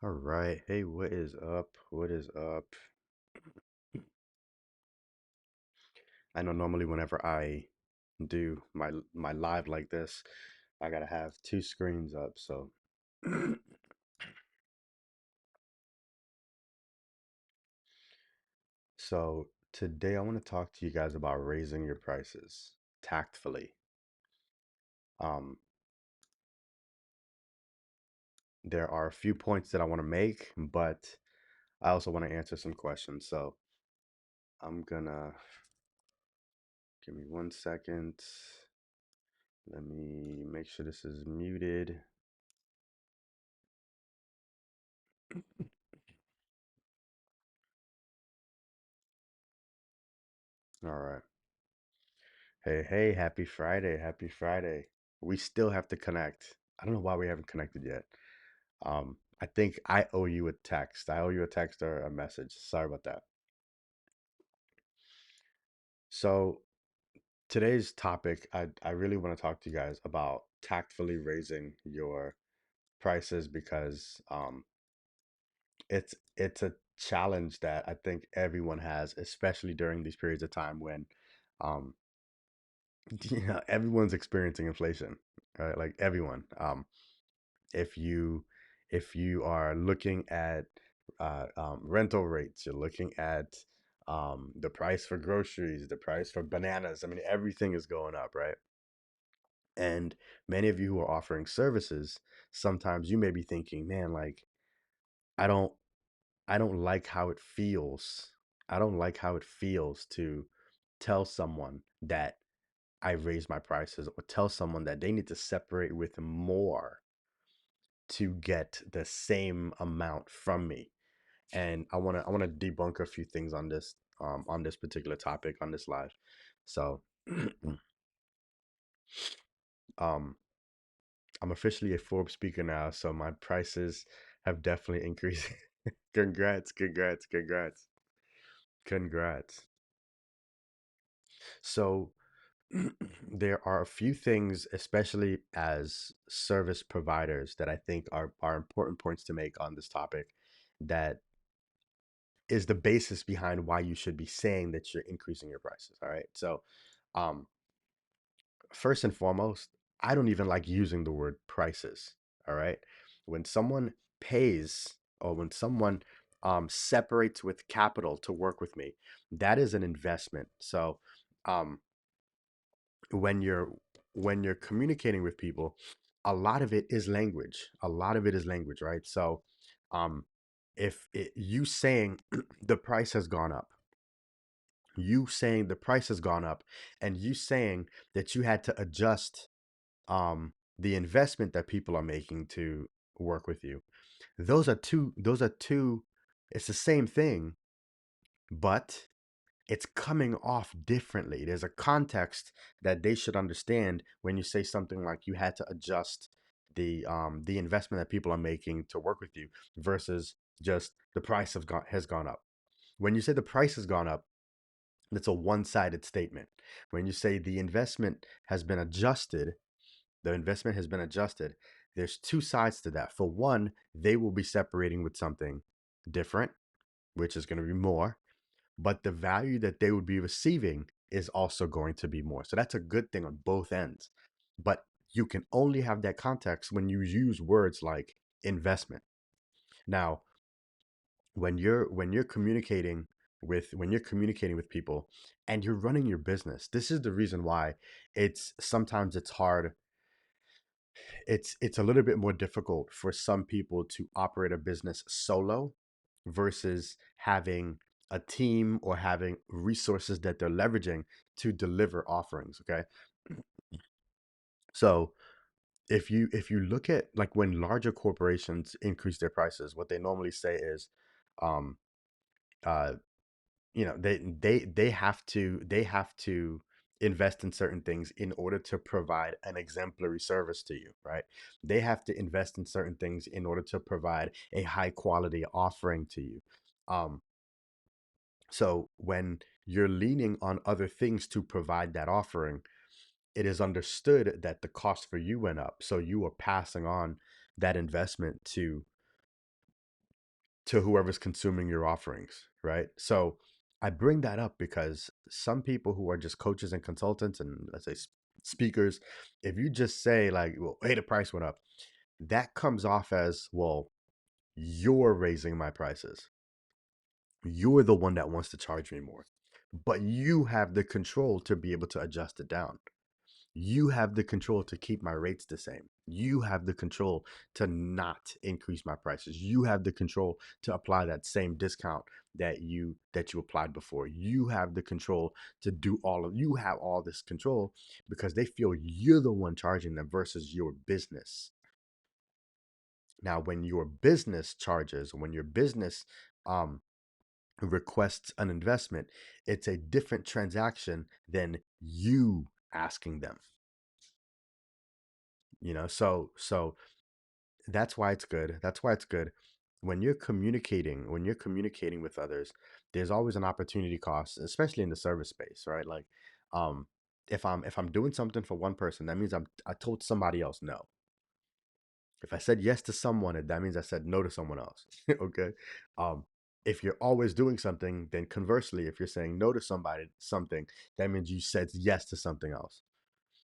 All right. Hey, what is up? What is up? I know normally whenever I do my live like this, I gotta have two screens up. So, so today I want to talk to you guys about raising your prices tactfully. Um, there are a few points that I want to make, but I also want to answer some questions. So I'm gonna give me 1 second. Let me make sure this is muted. All right. Hey, hey, happy Friday. Happy Friday. We still have to connect. I don't know why we haven't connected yet. I think I owe you a text. I owe you a text or a message. Sorry about that. So today's topic, I really want to talk to you guys about tactfully raising your prices because it's a challenge that I think everyone has, especially during these periods of time when um everyone's experiencing inflation, right? Like everyone. If you if you are looking at rental rates, you're looking at the price for groceries, the price for bananas. I mean, everything is going up, right? And many of you who are offering services, sometimes you may be thinking, man, like I don't I don't like how it feels. I don't like how it feels to tell someone that I raise my prices or tell someone that they need to separate with more to get the same amount from me. And I want to debunk a few things on this particular topic on this live. So um I'm officially a Forbes speaker now, so my prices have definitely increased. Congrats, congrats, congrats. Congrats. So there are a few things, especially as service providers, that I think are important points to make on this topic that is the basis behind why you should be saying that you're increasing your prices. All right. So, um, first and foremost, I don't even like using the word prices. All right. When someone pays or when someone separates with capital to work with me, that is an investment. So, um, when you're when you're communicating with people, a lot of it is language. A lot of it is language, right? So, um, if you saying the price has gone up, you saying the price has gone up, and you saying that you had to adjust the investment that people are making to work with you. Those are two. It's the same thing, but it's coming off differently. There's a context that they should understand when you say something like you had to adjust the investment that people are making to work with you versus just the price has gone up. When you say the price has gone up, that's a one-sided statement. When you say the investment has been adjusted, there's two sides to that. For one, they will be separating with something different, which is going to be more, but the value that they would be receiving is also going to be more. So that's a good thing on both ends. But you can only have that context when you use words like investment. Now, when you're communicating with people and you're running your business, this is the reason why it's hard. It's a little bit more difficult for some people to operate a business solo versus having a team or having resources that they're leveraging to deliver offerings. Okay. So if you look at like when larger corporations increase their prices, what they normally say is um uh they have to invest in certain things in order to provide an exemplary service to you, right? They have to invest in certain things in order to provide a high quality offering to you. um so when you're leaning on other things to provide that offering, it is understood that the cost for you went up, so you are passing on that investment to whoever's consuming your offerings, right? So I bring that up because some people who are just coaches and consultants and let's say speakers, if you just say like, well, hey, the price went up, that comes off as, well, you're raising my prices. You're the one that wants to charge me more. But you have the control to be able to adjust it down. You have the control to keep my rates the same. You have the control to not increase my prices. You have the control to apply that same discount that you applied before. You have the control to do all of you have all this control because they feel you're the one charging them versus your business. Now, when your business charges, when your business um requests an investment, it's a different transaction than you asking them. So that's why it's good. That's why it's good. When you're communicating with others, there's always an opportunity cost, especially in the service space, right? Like, um, if I'm doing something for one person, that means I told somebody else no. If I said yes to someone, that means I said no to someone else. Okay. Um, if you're always doing something, then conversely, if you're saying no to something, that means you said yes to something else.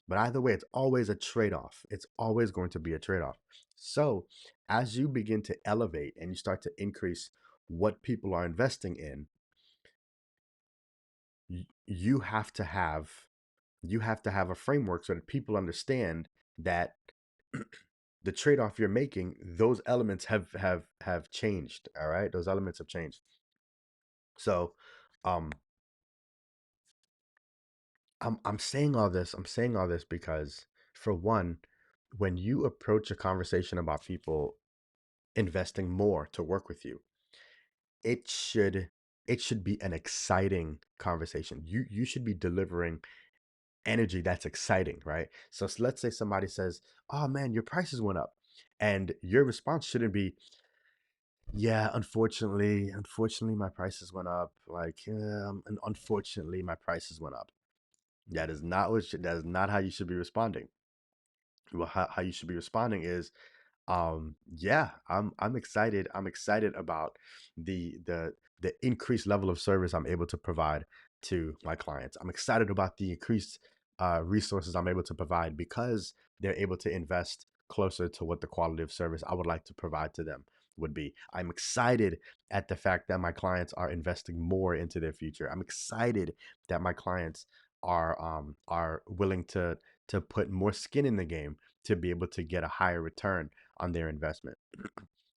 But either way, it's always a trade off. It's always going to be a trade off. So as you begin to elevate and you start to increase what people are investing in, you have to have a framework so that people understand that the trade-off you're making, those elements have changed. All right, those elements have changed. So um I'm saying all this, because, for one, when you approach a conversation about people investing more to work with you, it should it should be an exciting conversation. You should be delivering energy that's exciting, right? So let's say somebody says, oh man, your prices went up, and your response shouldn't be, yeah, unfortunately my prices went up. Like, and unfortunately my prices went up. That is not how you should be responding. Well, how you should be responding is, yeah, I'm excited. I'm excited about the increased level of service I'm able to provide to my clients. I'm excited about the increased resources I'm able to provide because they're able to invest closer to what the quality of service I would like to provide to them would be. I'm excited at the fact that my clients are investing more into their future. I'm excited that my clients are willing to put more skin in the game to be able to get a higher return on their investment.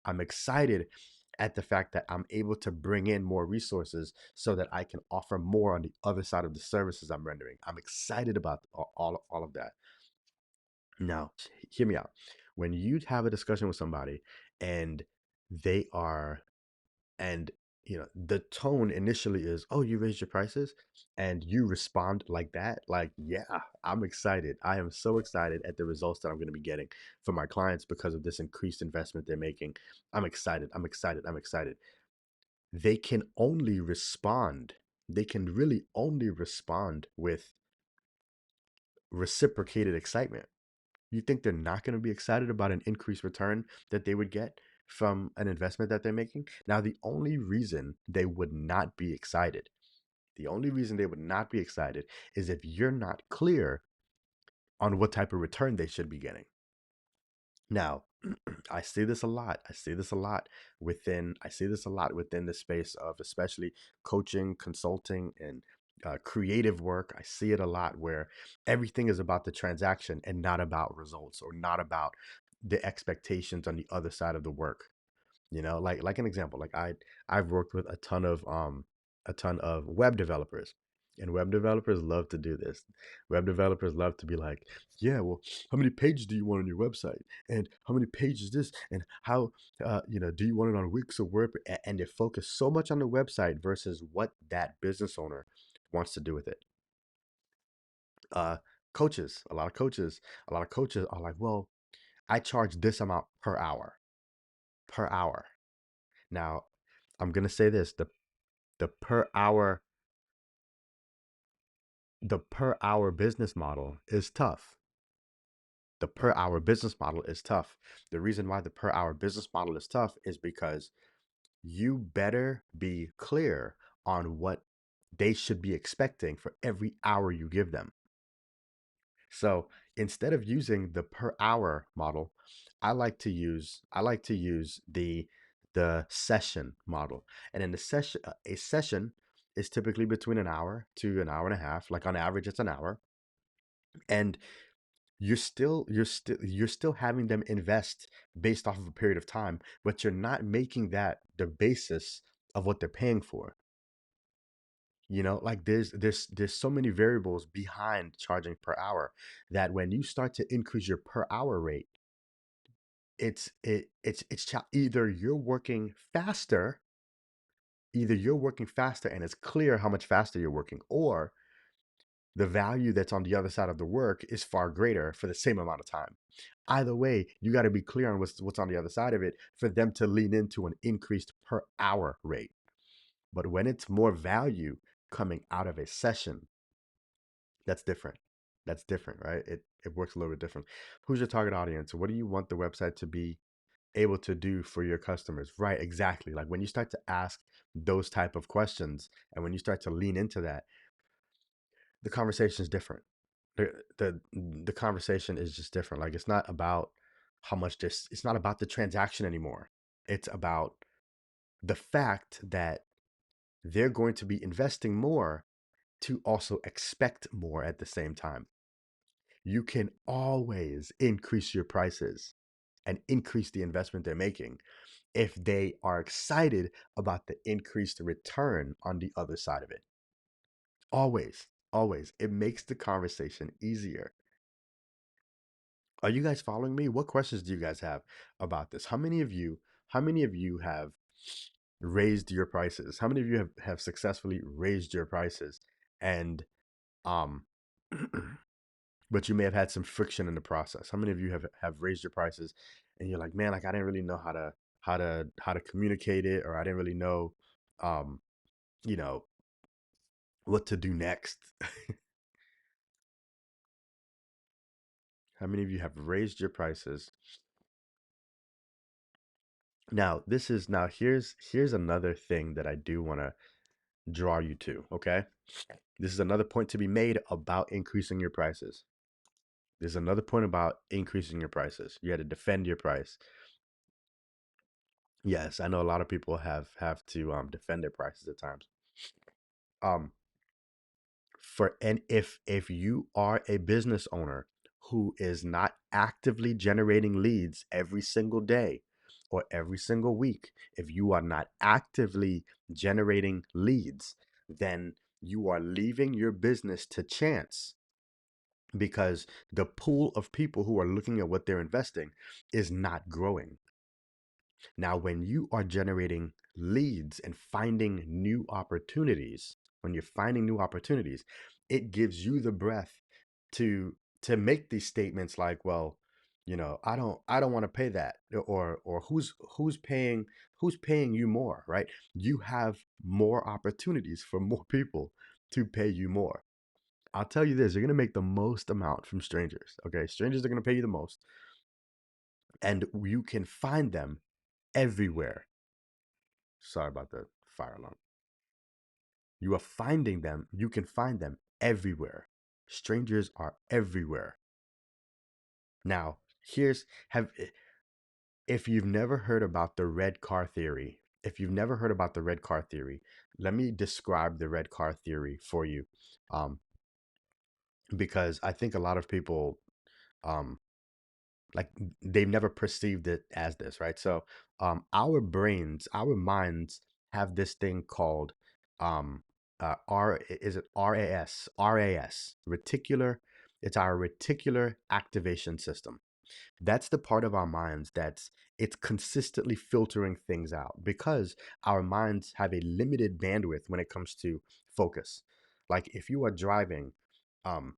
I'm excited at the fact that I'm able to bring in more resources so that I can offer more on the other side of the services I'm rendering. I'm excited about all of that. Now, hear me out. When you have a discussion with somebody and they are and the tone initially is, oh, you raised your prices, and you respond like that, like, yeah, I'm excited. I am so excited at the results that I'm going to be getting for my clients because of this increased investment they're making. I'm excited. I'm excited. I'm excited. They can only respond. They can really only respond with reciprocated excitement. You think they're not going to be excited about an increased return that they would get from an investment that they're making? Now, the only reason they would not be excited is if you're not clear on what type of return they should be getting. Now, I see this a lot. I see this a lot within the space of especially coaching, consulting, and creative work. I see it a lot where everything is about the transaction and not about results, or not about the expectations on the other side of the work. Like an example, like I've worked with a ton of web developers, and web developers love to do this. Web developers love to be like, yeah, well, how many pages do you want on your website, and how many pages this, and how do you want it on Wix or Word? And they focus so much on the website versus what that business owner wants to do with it. uh Coaches, a lot of coaches are like, well, I charge this amount per hour. Now, I'm gonna say this: the per hour the per hour business model is tough. The per hour business model is tough. The reason why the per hour business model is tough is because you better be clear on what they should be expecting for every hour you give them. So instead of using the per hour model, I like to use the session model. And in the session, a session is typically between an hour to an hour and a half. Like on average, it's an hour, and you're still having them invest based off of a period of time, but you're not making that the basis of what they're paying for. Like there's so many variables behind charging per hour that when you start to increase your per hour rate, either you're working faster and it's clear how much faster you're working, or the value that's on the other side of the work is far greater for the same amount of time. Either way, you got to be clear on what's on the other side of it for them to lean into an increased per hour rate. But when it's more value coming out of a session, that's different. That's different, right? It works a little bit different. Who's your target audience? What do you want the website to be able to do for your customers? Right, exactly. Like when you start to ask those type of questions and when you start to lean into that, the conversation is different. The conversation is just different. Like it's not about how much this it's not about the transaction anymore. It's about the fact that they're going to be investing more to also expect more at the same time. You can always increase your prices and increase the investment they're making if they are excited about the increased return on the other side of it. Always, always. It makes the conversation easier. Are you guys following me? What questions do you guys have about this? How many of you have raised your prices? How many of you have successfully raised your prices? And um but you may have had some friction in the process. How many of you have raised your prices and you're like, man, like I didn't really know how to communicate it, or I didn't really know um, you know, what to do next. How many of you have raised your prices? Now here's another thing that I do want to draw you to, okay? This is another point to be made about increasing your prices. There's another point about increasing your prices. You had to defend your price. Yes, I know a lot of people have to defend their prices at times. Um, and if you are a business owner who is not actively generating leads every single day or every single week, if you are not actively generating leads, then you are leaving your business to chance, because the pool of people who are looking at what they're investing is not growing. Now, when you are generating leads and finding new opportunities, when you're finding new opportunities, it gives you the breath to make these statements like, well, I don't want to pay that, or who's paying you more, right? You have more opportunities for more people to pay you more. I'll tell you this, you're going to make the most amount from strangers, okay? Strangers are going to pay you the most, and you can find them everywhere. Sorry about the fire alarm. You can find them everywhere. Strangers are everywhere. Now, here's have if you've never heard about the red car theory, if you've never heard about the red car theory, let me describe the red car theory for you. Um, because I think a lot of people um like they've never perceived it as this, right? So our minds have this thing called um R is it RAS, reticular. It's our reticular activation system. That's the part of our minds it's consistently filtering things out, because our minds have a limited bandwidth when it comes to focus. Like if you are driving, um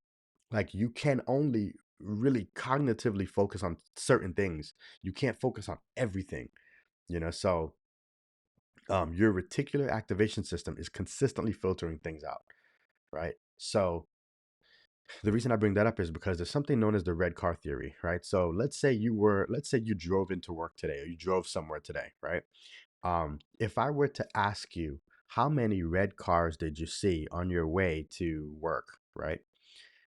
like you can only really cognitively focus on certain things. You can't focus on everything, so your reticular activation system is consistently filtering things out, right? So the reason I bring that up is because there's something known as the red car theory, right? So let's say you drove into work today, or you drove somewhere today, right? If I were to ask you, how many red cars did you see on your way to work, right?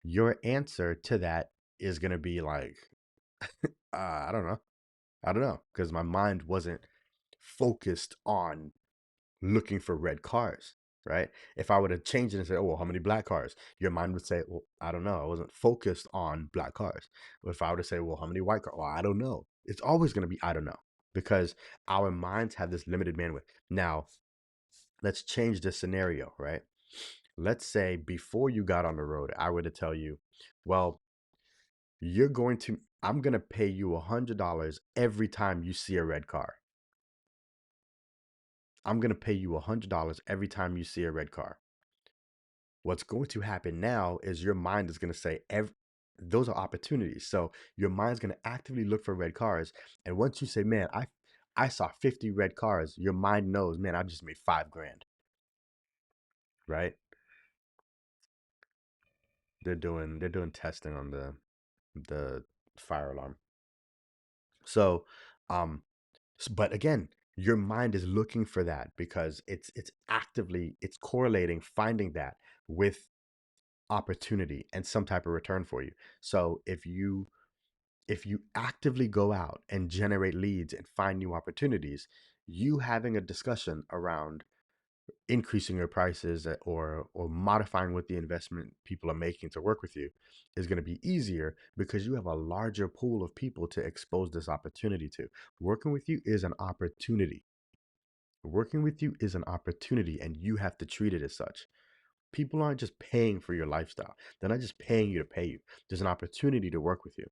Your answer to that is going to be like, I don't know. I don't know. Because my mind wasn't focused on looking for red cars, right? If I were to change it and say, oh, well, how many black cars? Your mind would say, well, I don't know. I wasn't focused on black cars. But if I were to say, well, how many white cars? Well, I don't know. It's always going to be, I don't know, because our minds have this limited bandwidth. Now, let's change the scenario, right? Let's say before you got on the road, I were to tell you, well, I'm going to pay you $100 every time you see a red car. I'm going to pay you $100 every time you see a red car. What's going to happen now is your mind is going to say, those are opportunities. So your mind's going to actively look for red cars. And once you say, man, I saw 50 red cars, your mind knows, man, I just made 5 grand, right? They're doing testing on the fire alarm. So, um, but again, your mind is looking for that because it's correlating, finding that with opportunity and some type of return for you. So if you actively go out and generate leads and find new opportunities, you having a discussion around increasing your prices or modifying what the investment people are making to work with you is going to be easier because you have a larger pool of people to expose this opportunity to. Working with you is an opportunity. Working with you is an opportunity, and you have to treat it as such. People aren't just paying for your lifestyle. They're not just paying you to pay you. There's an opportunity to work with you.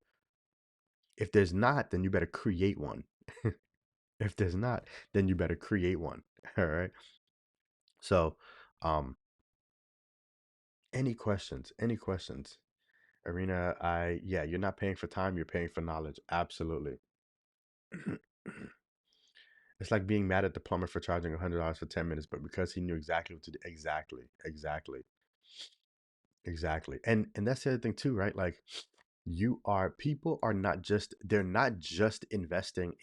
If there's not, then you better create one. If there's not, then you better create one. All right. So, um, any questions? Any questions? Arena, yeah, you're not paying for time, you're paying for knowledge. Absolutely. It's like being mad at the plumber for charging $100 for 10 minutes, but because he knew exactly what to do. Exactly. Exactly. Exactly. And that's the other thing too, right? Like people are not just they're not just investing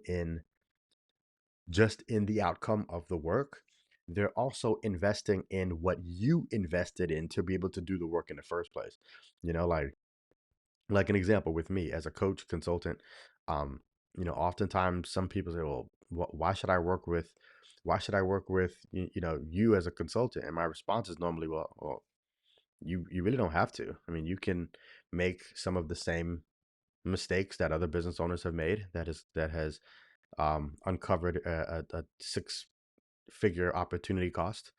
in the outcome of the work. They're also investing in what you invested in to be able to do the work in the first place. You know, like an example with me as a coach consultant, um, oftentimes some people say, well, why should I work with you as a consultant? And my response is normally, well, you really don't have to. I mean, you can make some of the same mistakes that other business owners have made that has uncovered a six-figure opportunity cost.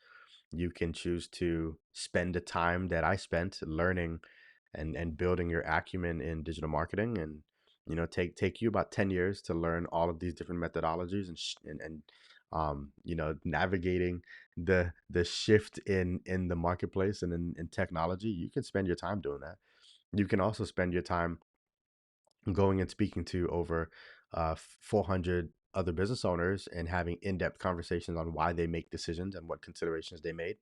You can choose to spend the time that I spent learning and building your acumen in digital marketing, and take you about 10 years to learn all of these different methodologies and navigating the shift in the marketplace and in technology. You can spend your time doing that. You can also spend your time going and speaking to over 400 other business owners and having in-depth conversations on why they make decisions and what considerations they made.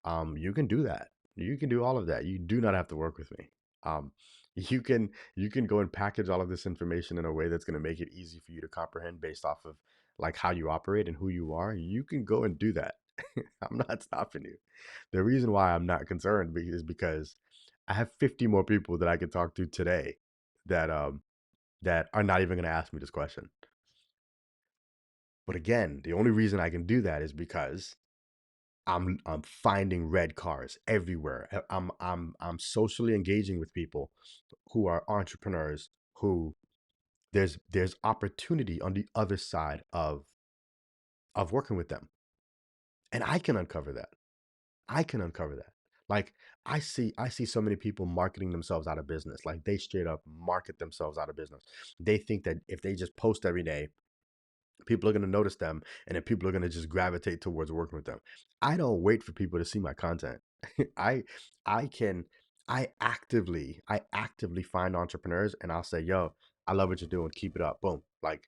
You can do that. You can do all of that. You do not have to work with me. um, you can go and package all of this information in a way that's going to make it easy for you to comprehend based off of like how you operate and who you are. You can go and do that. I'm not stopping you. The reason why I'm not concerned is because I have 50 more people that I can talk to today that are not even going to ask me this question. But again, the only reason I can do that is because I'm finding red cars everywhere. I'm socially engaging with people who are entrepreneurs who there's opportunity on the other side of working with them. And I can uncover that. I can uncover that. Like I see so many people marketing themselves out of business. Like they straight up market themselves out of business. They think that if they just post every day, people are going to notice them, and then people are going to just gravitate towards working with them. I don't wait for people to see my content. i i can I actively find entrepreneurs, and I'll say, yo, I love what you're doing, keep it up, boom. Like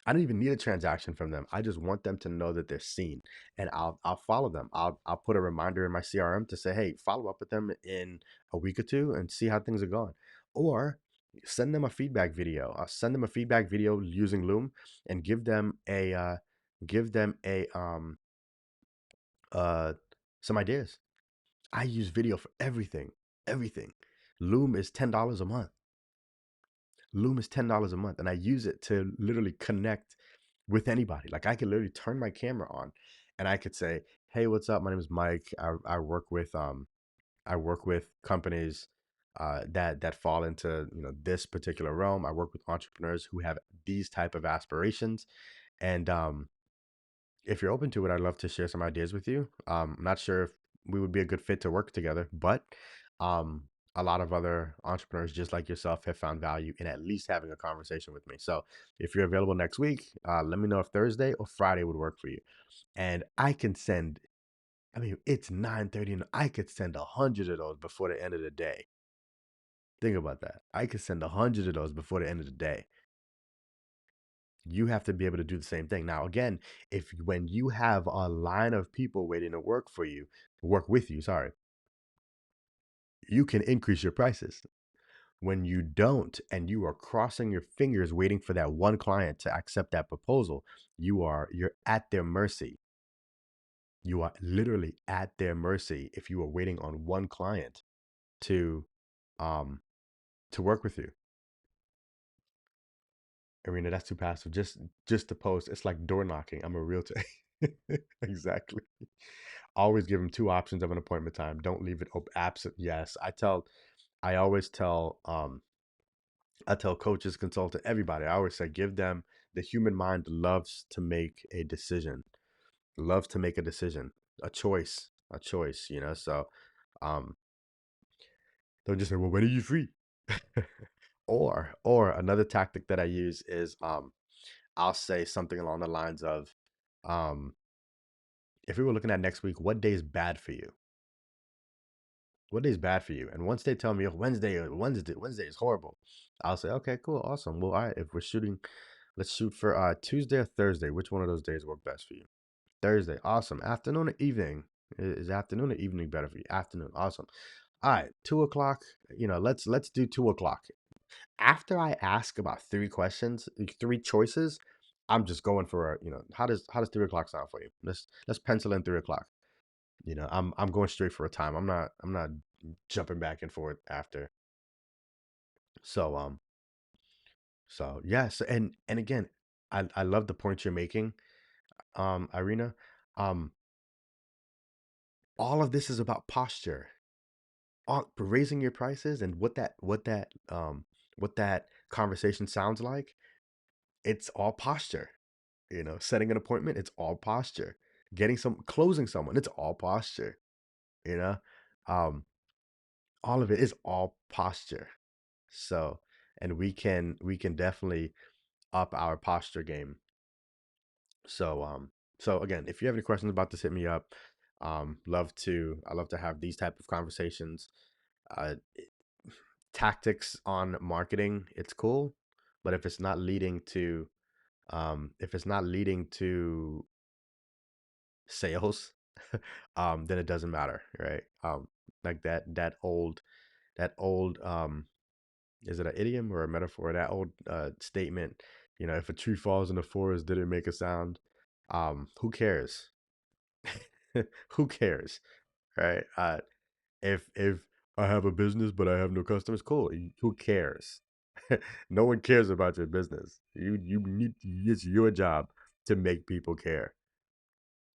I don't even need a transaction from them. I just want them to know that they're seen, and I'll follow them. I'll put a reminder in my CRM to say, hey, follow up with them in a week or two and see how things are going. Or Send them a feedback video. Send them a feedback video using Loom, and give them a uh some ideas. I use video for everything, everything. Loom is $10 a month. Loom is $10 a month, and I use it to literally connect with anybody. Like I could literally turn my camera on, and I could say, "Hey, what's up? My name is Mike. I work with companies that fall into this particular realm. I work with entrepreneurs who have these type of aspirations, and if you're open to it, I'd love to share some ideas with you. I'm not sure if we would be a good fit to work together, but um, a lot of other entrepreneurs just like yourself have found value in at least having a conversation with me. So if you're available next week, let me know if Thursday or Friday would work for you. And I can send, I mean, it's 9:30 and I could send 100 of those before the end of the day. Think about that. I could send 100 of those before the end of the day. You have to be able to do the same thing. Now, again, if when you have a line of people waiting to work with you, sorry, you can increase your prices. When you don't, and you are crossing your fingers waiting for that one client to accept that proposal, you're at their mercy. You are literally at their mercy if you are waiting on one client to um to work with you. Arena, that's too passive. Just to post, it's like door knocking. I'm a realtor. Exactly. Always give them two options of an appointment time. Don't leave it absent. Yes, I always tell I tell coaches, consultant, everybody. I always say give them, the human mind loves to make a decision. Loves to make a decision, a choice. So um, don't just say, well, when are you free? Or another tactic that I use is I'll say something along the lines of, um, if we were looking at next week, what day is bad for you? What day is bad for you? And once they tell me, oh, Wednesday is horrible, I'll say, okay, cool, awesome. Well, all right, if we're shooting, let's shoot for Tuesday or Thursday. Which one of those days work best for you? Thursday, awesome. Afternoon or evening? Is afternoon or evening better for you? Afternoon, awesome. All right, 2 o'clock. Let's do 2 o'clock. After I ask about three questions, three choices, I'm just going for how does 3 o'clock sound for you? Let's pencil in 3 o'clock. I'm going straight for a time. I'm not jumping back and forth after. So yes, and again, I love the point you're making, Irina. Um, all of this is about posture. Raising your prices and what that conversation sounds like. It's all posture. Setting an appointment, it's all posture. Closing someone, it's all posture. You know, um, all of it is all posture. So, and we can definitely up our posture game. So, so again, if you have any questions about this, hit me up. I love to have these type of conversations. Uh, Tactics on marketing, it's cool, but if it's not leading to sales, then it doesn't matter, right? Like that old is it an idiom or a metaphor? That old statement, if a tree falls in the forest, did it make a sound? Who cares? Who cares, right? If I have a business but I have no customers, cool. Who cares? No one cares about your business. You need It's your job to make people care.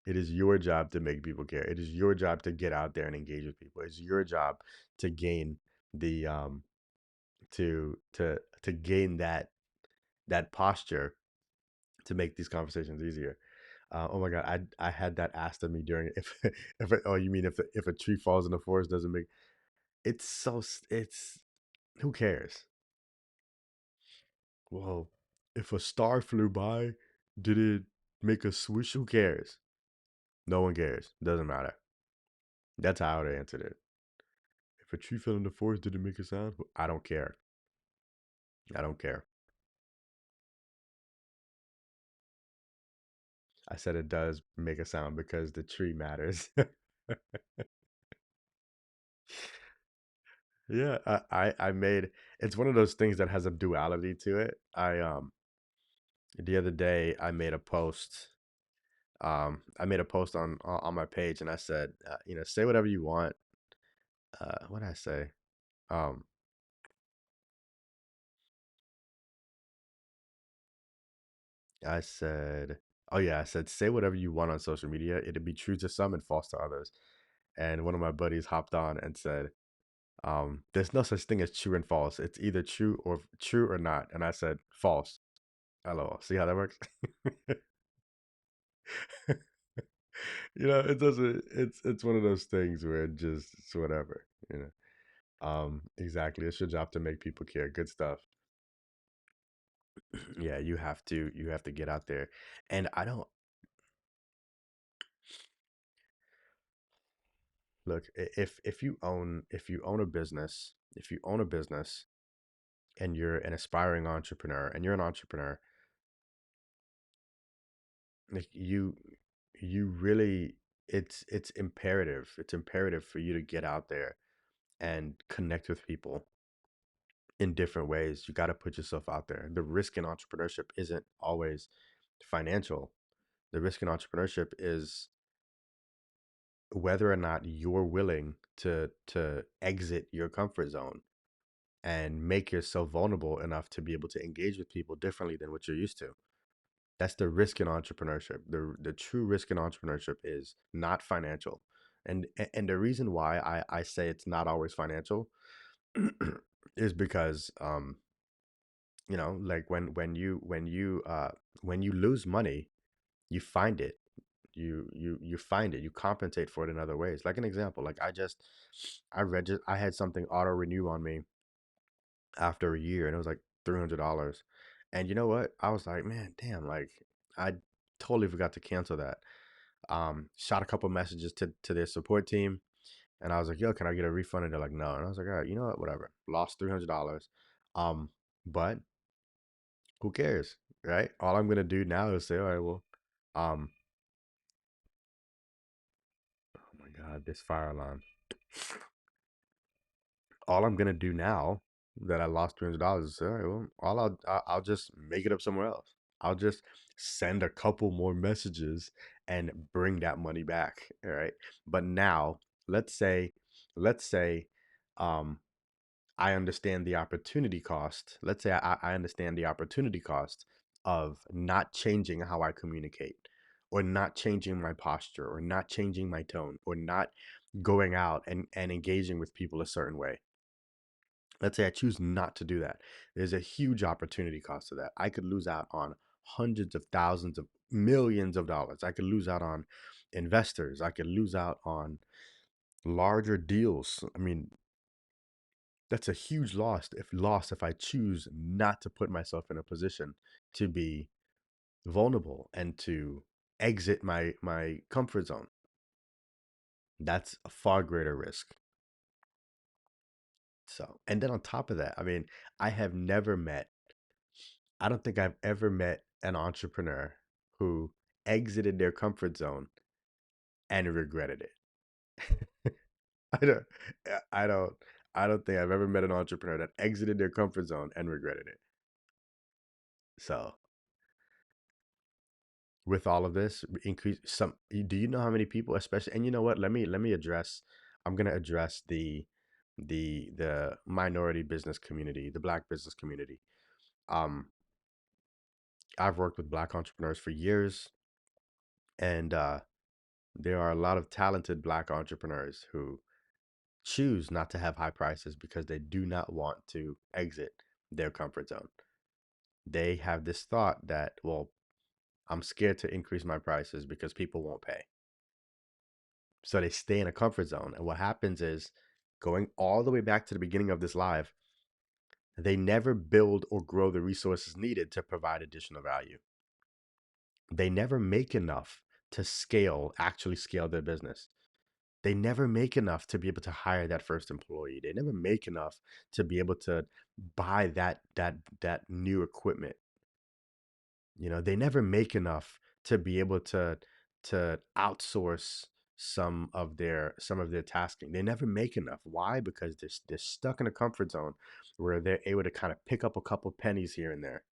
It is your job to make people care. It is your job to get out there and engage with people. It's your job to gain the to gain that posture to make these conversations easier. Oh my god, I had that asked of me during oh, you mean if a tree falls in the forest doesn't make it's who cares? Well, if a star flew by, did it make a swoosh? Who cares? No one cares. Doesn't matter. That's how they answered it. If a tree fell in the forest, did it make a sound? I don't care. I don't care. I said it does make a sound because the tree matters. Yeah, I made it's one of those things that has a duality to it. The other day I made a post. I made a post on my page, and I said, say whatever you want. What did I say? Um, I said, oh yeah, I said, say whatever you want on social media. It'll be true to some and false to others. And one of my buddies hopped on and said, there's no such thing as true and false. It's either true or not. And I said, false. Hello. See how that works? It doesn't. It's one of those things where it's whatever. Exactly. It's your job to make people care. Good stuff. Yeah, you have to get out there. And I don't look if you own a business, and you're an aspiring entrepreneur and you're an entrepreneur, like you really it's imperative for you to get out there and connect with people in different ways. You got to put yourself out there. The risk in entrepreneurship isn't always financial. The risk in entrepreneurship is whether or not you're willing to exit your comfort zone and make yourself vulnerable enough to be able to engage with people differently than what you're used to. That's the risk in entrepreneurship. The true risk in entrepreneurship is not financial. And the reason why I say it's not always financial is because like when you lose money, you find it. You find it. You compensate for it in other ways. Like an example, like I had something auto renew on me after a year, and it was like $300. And you know what? I was like, man, damn, like I totally forgot to cancel that. Shot a couple messages to their support team, and I was like, yo, can I get a refund? And they're like, no. And I was like, all right, you know what? Whatever. Lost $300. But who cares, right? All I'm gonna do now is say, all right, well, um, oh my God, this fire alarm. All I'm gonna do now that I lost $300 is say, all right, well, I'll just make it up somewhere else. I'll just send a couple more messages and bring that money back. All right. But now, let's say, let's say, um, I understand the opportunity cost. Let's say I understand the opportunity cost of not changing how I communicate, or not changing my posture, or not changing my tone, or not going out and engaging with people a certain way. Let's say I choose not to do that. There's a huge opportunity cost to that. I could lose out on hundreds of thousands of millions of dollars. I could lose out on investors. I could lose out on larger deals. I mean, that's a huge loss if I choose not to put myself in a position to be vulnerable and to exit my comfort zone. That's a far greater risk. So, and then on top of that, I mean, I have never met I don't think I've ever met an entrepreneur who exited their comfort zone and regretted it. I don't I don't I don't think I've ever met an entrepreneur that exited their comfort zone and regretted it. So, with all of this, increase some do you know how many people, especially, and you know what, let me address I'm going to address the minority business community, the black business community. um I've worked with black entrepreneurs for years, and there are a lot of talented black entrepreneurs who choose not to have high prices because they do not want to exit their comfort zone. They have this thought that, well, I'm scared to increase my prices because people won't pay. So they stay in a comfort zone. And what happens is, going all the way back to the beginning of this live, they never build or grow the resources needed to provide additional value. They never make enough to actually scale their business. They never make enough to be able to hire that first employee. They never make enough to be able to buy that new equipment. They never make enough to be able to outsource some of their tasking. They never make enough. Why? Because they're stuck in a comfort zone where they're able to kind of pick up a couple pennies here and there.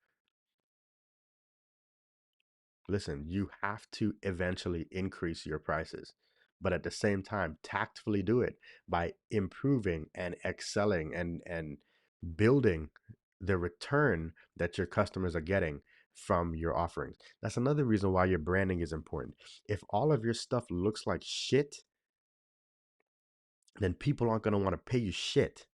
Listen, you have to eventually increase your prices, but at the same time, tactfully do it by improving and excelling and building the return that your customers are getting from your offerings. That's another reason why your branding is important. If all of your stuff looks like shit, then people aren't going to want to pay you shit.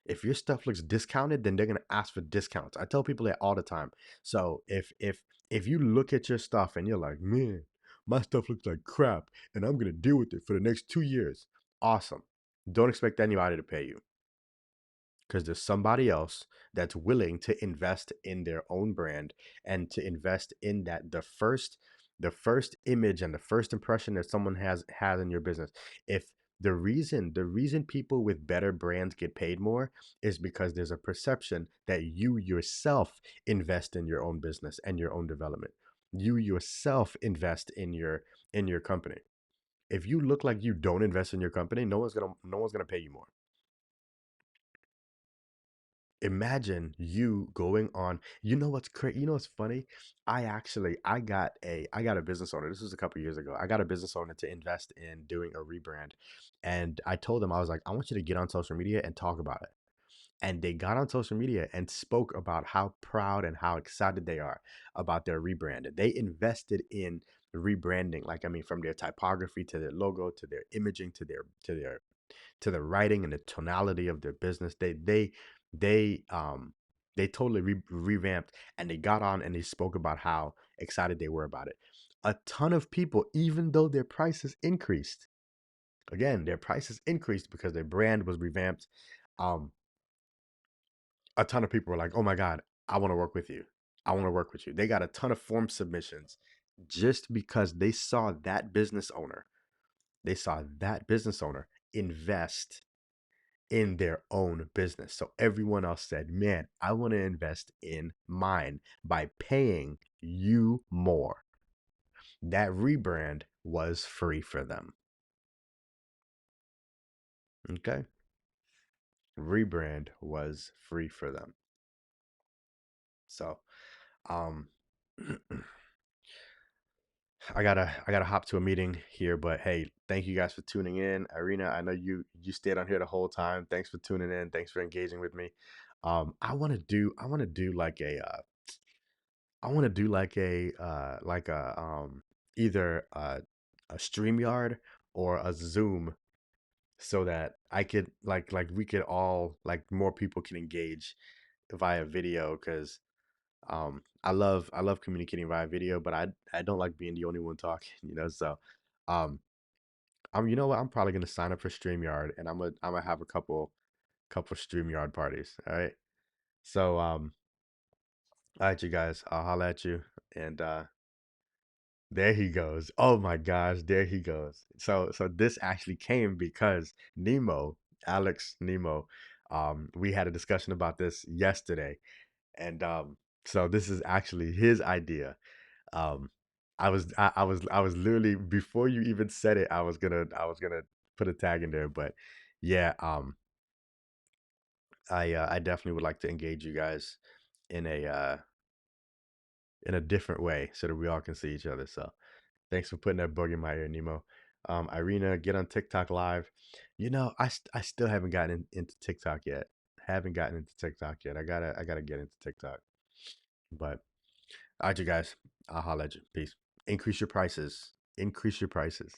If your stuff looks discounted, then they're going to ask for discounts. I tell people that all the time. So if you look at your stuff and you're like, man, my stuff looks like crap and I'm going to deal with it for the next 2 years, awesome. Don't expect anybody to pay you, because there's somebody else that's willing to invest in their own brand and to invest in that the first image and the first impression that someone has in your business. If the reason people with better brands get paid more is because there's a perception that you yourself invest in your own business and your own development. You yourself invest in your company. If you look like you don't invest in your company, no one's gonna pay you more. Imagine you going on. You know what's crazy? You know what's funny? I got a business owner. This was a couple years ago. I got a business owner to invest in doing a rebrand, and I told them, I was like, I want you to get on social media and talk about it. And they got on social media and spoke about how proud and how excited they are about their rebrand. They invested in rebranding, like, I mean, from their typography to their logo to their imaging to the writing and the tonality of their business. They totally revamped, and they got on and they spoke about how excited they were about it. A ton of people, even though their prices increased, again, their prices increased because their brand was revamped. Um, a ton of people were like, "Oh my god, I want to work with you. I want to work with you." They got a ton of form submissions just because they saw that business owner. They saw that business owner invest in their own business. So everyone else said, man, I want to invest in mine by paying you more. That rebrand was free for them. Okay. Rebrand was free for them. So, um, I gotta hop to a meeting here, but hey, thank you guys for tuning in. Irina, I know you stayed on here the whole time. Thanks for tuning in. Thanks for engaging with me. I want to do like either a StreamYard or a Zoom, so that I could like we could all, like, more people can engage via video, because I love communicating via video, but I don't like being the only one talking, so um you know what, I'm probably gonna sign up for StreamYard, and I'm gonna have a couple StreamYard parties. All right. So all right, you guys, I'll holla at you, and there he goes. Oh my gosh, there he goes. So this actually came because Alex Nemo, we had a discussion about this yesterday, and so this is actually his idea. Um, I was literally, before you even said it, I was gonna put a tag in there, but yeah, I definitely would like to engage you guys in a different way so that we all can see each other. So thanks for putting that bug in my ear, Nemo. Irina, get on TikTok live. I still haven't gotten into TikTok yet. Haven't gotten into TikTok yet. I gotta get into TikTok. But all right, you guys, I'll holla at you. Peace. Increase your prices. Increase your prices.